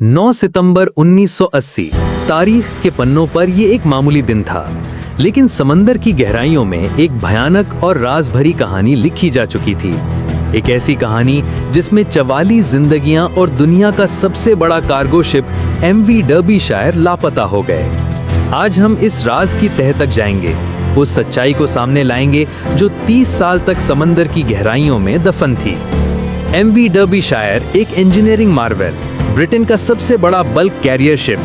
9 सितंबर 1980 तारीख के पन्नों पर ये एक मामूली दिन था, लेकिन समंदर की गहराइयों में एक भयानक और राज भरी कहानी लिखी जा चुकी थी। एक ऐसी कहानी जिसमें 44 जिंदगियां और दुनिया का सबसे बड़ा कार्गो शिप एमवी डर्बीशायर लापता हो गए। आज हम इस राज की तह तक जाएंगे, उस सच्चाई को सामने लाएंगे जो 30 साल तक समंदर की गहराइयों में दफन थी। एमवी डर्बीशायर एक इंजीनियरिंग मार्वेल, ब्रिटेन का सबसे बड़ा बल्क कैरियर शिप,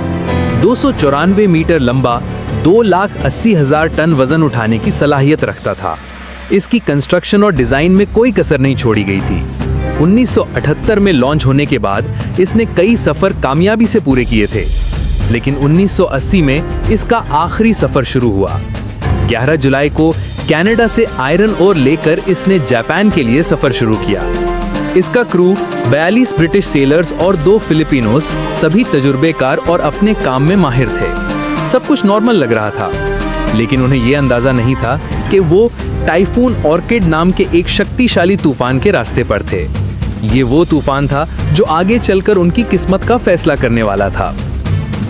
294 मीटर लंबा, 2,80,000 टन वजन उठाने की सलाहियत रखता था। इसकी कंस्ट्रक्शन और डिजाइन में कोई कसर नहीं छोड़ी गई थी। 1978 में लॉन्च होने के बाद इसने कई सफर कामयाबी से पूरे किए थे, लेकिन 1980 में इसका आखिरी सफर शुरू हुआ। 11 जुलाई को कनाडा से आयरन ओर लेकर इसने जापान के लिए सफर शुरू किया। इसका क्रू 42 ब्रिटिश सेलर्स और 2 फिलिपिनोस, सभी तजुर्बेकार और अपने काम में माहिर थे। सब कुछ नॉर्मल लग रहा था, लेकिन उन्हें यह अंदाजा नहीं था कि वो टाइफून ऑर्किड नाम के एक शक्तिशाली तूफान के रास्ते पर थे। ये वो तूफान था जो आगे चलकर उनकी किस्मत का फैसला करने वाला था।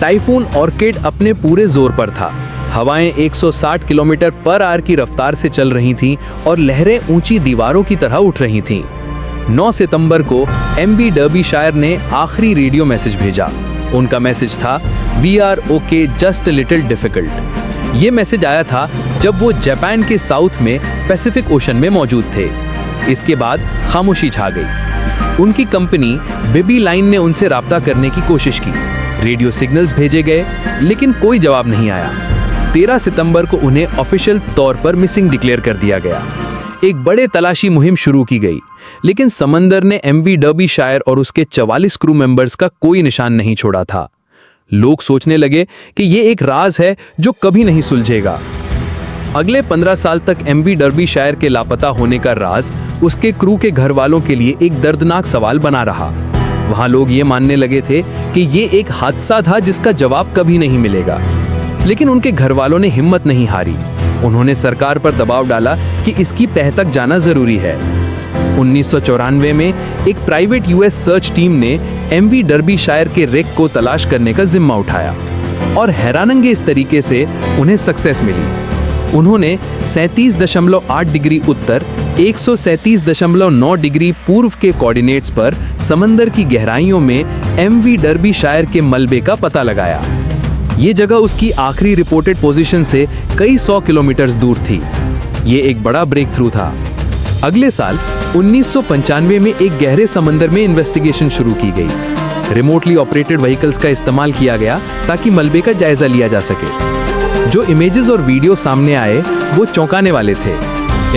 टाइफून ऑर्किड अपने पूरे जोर पर था। हवाएं 160 किलोमीटर पर आवर की रफ्तार से चल रही थीं और लहरें ऊंची दीवारों की तरह उठ रही थीं। 9 सितंबर को एमवी डर्बीशायर ने आखिरी रेडियो मैसेज भेजा। उनका मैसेज था, "we are okay, just a little difficult." ये मैसेज आया था जब वो जापान के साउथ में पैसिफिक ओशन में मौजूद थे। इसके बाद खामोशी छा गई। उनकी कंपनी बेबी लाइन ने उनसे राब्ता करने की कोशिश की। रेडियो सिग्नल्स भेजे गए, लेकिन कोई जवाब नहीं आया। 13 सितंबर को उन्हें ऑफिशियल तौर पर मिसिंग डिक्लेयर कर दिया गया। एक बड़े तलाशी मुहिम शुरू की गई, लेकिन समंदर ने एमवी डर्बीशायर और उसके 44 क्रू मेंबर्स का कोई निशान नहीं छोड़ा था। लोग सोचने लगे कि यह एक राज है जो कभी नहीं सुलझेगा। अगले 15 साल तक एमवी डर्बीशायर के लापता होने का राज उसके क्रू के घर वालों के लिए एक दर्दनाक सवाल बना रहा। वहां लोग ये मानने लगे थे कि यह एक हादसा था जिसका जवाब कभी नहीं मिलेगा, लेकिन उनके घर वालों ने हिम्मत नहीं हारी। उन्होंने सरकार पर दबाव डाला कि इसकी तह तक जाना जरूरी है। 1994 में एक प्राइवेट यूएस सर्च टीम ने एमवी डर्बीशायर के रेक को तलाश करने का जिम्मा उठाया, और हैरानंगेज तरीके से उन्हें सक्सेस मिली। उन्होंने 37.8 डिग्री उत्तर, 137.9 डिग्री पूर्व के कोऑर्डिनेट्स पर समंदर की गहराइयों में एमवी डर्बीशायर के मलबे का पता लगाया। ये जगह उसकी आखिरी रिपोर्टेड पोजीशन से कई 100 किलोमीटर दूर थी। ये एक बड़ा ब्रेक थ्रू था। अगले साल 1995 में एक गहरे समंदर में इन्वेस्टिगेशन शुरू की गई। रिमोटली ऑपरेटेड व्हीकल्स का इस्तेमाल किया गया ताकि मलबे का जायजा लिया जा सके। जो इमेजेस और वीडियो सामने आए वो चौंकाने वाले थे।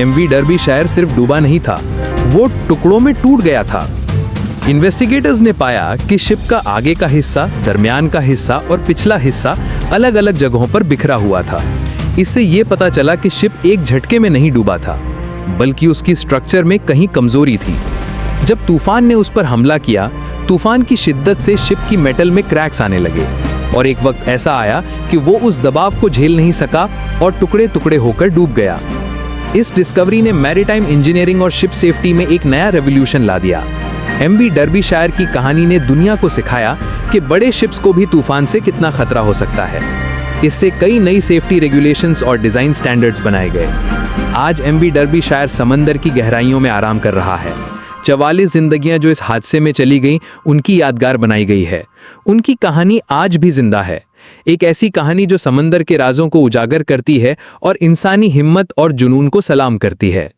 एमवी डर्बीशायर सिर्फ डूबा नहीं था, वो टुकड़ों में टूट गया था। इन्वेस्टिगेटर्स ने पाया कि शिप का आगे का हिस्सा, दरमियान का हिस्सा और पिछला हिस्सा अलग अलग जगहों पर बिखरा हुआ था। इससे यह पता चला कि शिप एक झटके में नहीं डूबा था, बल्कि उसकी स्ट्रक्चर में कहीं कमजोरी थी। जब तूफान ने उस पर हमला किया, तूफान की शिद्दत से शिप की मेटल में क्रैक्स आने लगे, और एक वक्त ऐसा आया कि वो उस दबाव को झेल नहीं सका और टुकड़े टुकड़े होकर डूब गया। इस डिस्कवरी ने मैरीटाइम इंजीनियरिंग और शिप सेफ्टी में एक नया रेवोल्यूशन ला दिया। एमवी डर्बीशायर की कहानी ने दुनिया को सिखाया कि बड़े शिप्स को भी तूफान से कितना खतरा हो सकता है। इससे कई नई सेफ्टी रेगुलेशंस और डिजाइन स्टैंडर्ड्स बनाए गए। आज एमवी डर्बीशायर समंदर की गहराइयों में आराम कर रहा है। 44 जिंदगियां जो इस हादसे में चली गईं, उनकी यादगार बनाई गई है। उनकी कहानी आज भी जिंदा है, एक ऐसी कहानी जो समंदर के राजों को उजागर करती है और इंसानी हिम्मत और जुनून को सलाम करती है।